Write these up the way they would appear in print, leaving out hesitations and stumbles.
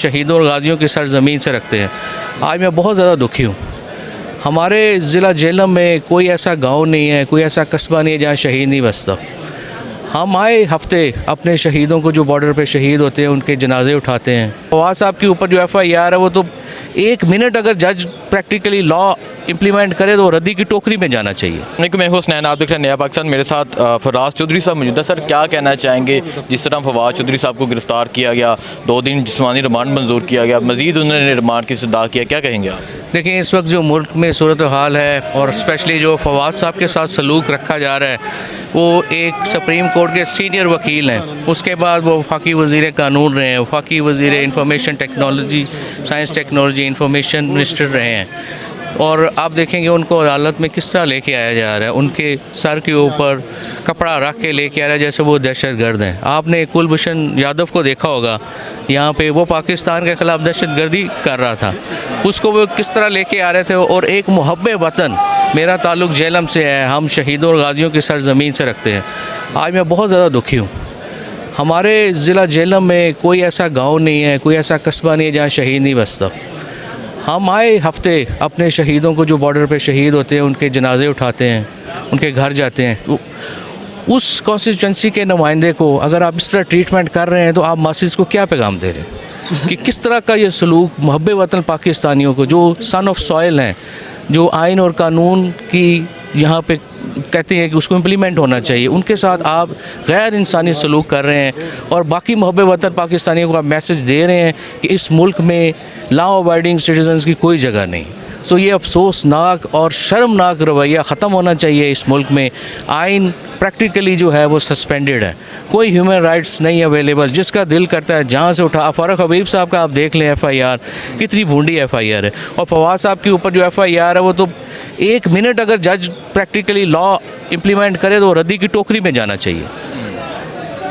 शहीदों और गाजियों की सरजमीन से रखते हैं। आज मैं बहुत ज़्यादा दुखी हूँ। हमारे ज़िला झेलम में कोई ऐसा गांव नहीं है, कोई ऐसा कस्बा नहीं है जहाँ शहीद नहीं बसता। हम आए हफ्ते अपने शहीदों को जो बॉर्डर पे शहीद होते हैं उनके जनाजे उठाते हैं। फवाद साहब के ऊपर जो FIR है वो तो 1 मिनट अगर जज प्रैक्टिकली लॉ इम्प्लीमेंट करे तो रद्दी की टोकरी में जाना चाहिए। मैं हुसनैन, आप देख रहे हैं नया पाकिस्तान। मेरे साथ फराज चौधरी साहब मौजूद है। सर, क्या कहना चाहेंगे जिस तरह फवाद चौधरी साहब को गिरफ्तार किया गया, 2 दिन जिस्मानी रिमांड मंजूर किया गया, मजीद उन्होंने रिमांड की इस्तदा किया, क्या कहेंगे आप? देखिए, इस वक्त जो मुल्क में सूरत हाल है और स्पेशली जो फवाद साहब के साथ सलूक रखा जा रहा है, वो एक सुप्रीम कोर्ट के सीनियर वकील हैं, उसके बाद वो वफाकी वज़ीर कानून रहे हैं, वफाकी वज़ीर information technology, science technology, information minister रहे हैं। और आप देखेंगे उनको अदालत में किस तरह लेके आया जा रहा है, उनके सर के ऊपर कपड़ा रख के लेके आ रहा है जैसे वो दहशतगर्द हैं। आपने कुलभूषण यादव को देखा होगा, यहाँ पे वो पाकिस्तान के ख़िलाफ़ दहशतगर्दी कर रहा था, उसको वो किस तरह लेके आ रहे थे। और एक मुहब्बे वतन, मेरा ताल्लुक़ झेलम से है, हम शहीदों और गाजियों की सरजमीन से रखते हैं। आज मैं बहुत ज़्यादा दुखी हूँ। हमारे ज़िला झेलम में कोई ऐसा गाँव नहीं है, कोई ऐसा कस्बा नहीं है जहाँ शहीद नहीं बसता। हम आए हफ्ते अपने शहीदों को जो बॉर्डर पे शहीद होते हैं उनके जनाजे उठाते हैं, उनके घर जाते हैं। तो उस कॉन्स्टिट्यूंसी के नुमाइंदे को अगर आप इस तरह ट्रीटमेंट कर रहे हैं तो आप मासिस को क्या पैगाम दे रहे हैं कि किस तरह का ये सलूक मुहब्बे वतन पाकिस्तानियों को, जो सन ऑफ सॉइल हैं, जो आइन और कानून की यहाँ पे कहते हैं कि उसको इम्प्लीमेंट होना चाहिए, उनके साथ आप गैर इंसानी सलूक कर रहे हैं। और बाकी मुहब्बे वतन पाकिस्तानियों को आप मैसेज दे रहे हैं कि इस मुल्क में लॉ अबाइडिंग सिटीजन्स की कोई जगह नहीं। सो ये अफसोसनाक और शर्मनाक रवैया ख़त्म होना चाहिए इस मुल्क में। आइन प्रैक्टिकली जो है वो सस्पेंडेड है, कोई ह्यूमन राइट्स नहीं अवेलेबल। जिसका दिल करता है जहाँ से उठा। फ़ारूक हबीब साहब का आप देख लें FIR, कितनी भूंडी FIR है। और फवाद साहब के ऊपर जो FIR है वो तो 1 मिनट अगर जज प्रैक्टिकली लॉ इम्प्लीमेंट करे तो रद्दी की टोकरी में जाना चाहिए।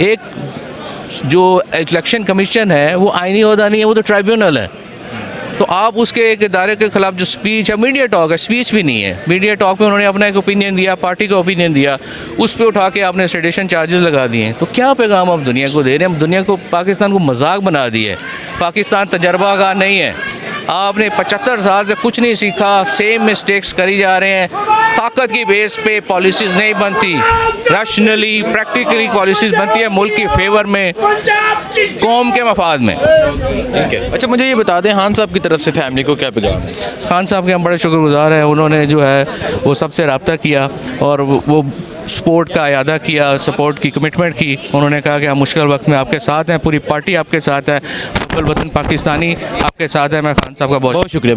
एक जो इलेक्शन कमीशन है वो आइनी ओहदा नहीं है, वो तो ट्राइब्यूनल है। तो आप उसके एक इदारे के ख़िलाफ़ जो स्पीच है, मीडिया टॉक है, स्पीच भी नहीं है। मीडिया टॉक में उन्होंने अपना एक ओपिनियन दिया, पार्टी का ओपिनियन दिया, उस पर उठा के आपने सेडिशन चार्जेस लगा दिए। तो क्या पैगाम आप दुनिया को दे रहे हैं? हम दुनिया को, पाकिस्तान को मजाक बना दिए। पाकिस्तान तजर्बाकार नहीं है। आपने 75 साल से कुछ नहीं सीखा, सेम मिस्टेक्स करी जा रहे हैं। ताकत की बेस पे पॉलिसीज़ नहीं बनती, रैशनली प्रैक्टिकली पॉलिसीज़ बनती है मुल्क के फेवर में, कौम के मफाद में। ठीक है। अच्छा, मुझे ये बता दें, खान साहब की तरफ से फैमिली को क्या पैगाम है? खान साहब के हम बड़े शुक्रगुजार हैं। उन्होंने जो है वो सबसे रब्ता किया और वो सपोर्ट का अयादा किया, सपोर्ट की कमिटमेंट की। उन्होंने कहा कि हम मुश्किल वक्त में आपके साथ हैं, पूरी पार्टी आपके साथ है, वतन पाकिस्तानी आपके साथ है। मैं खान साहब का बहुत शुक्रिया।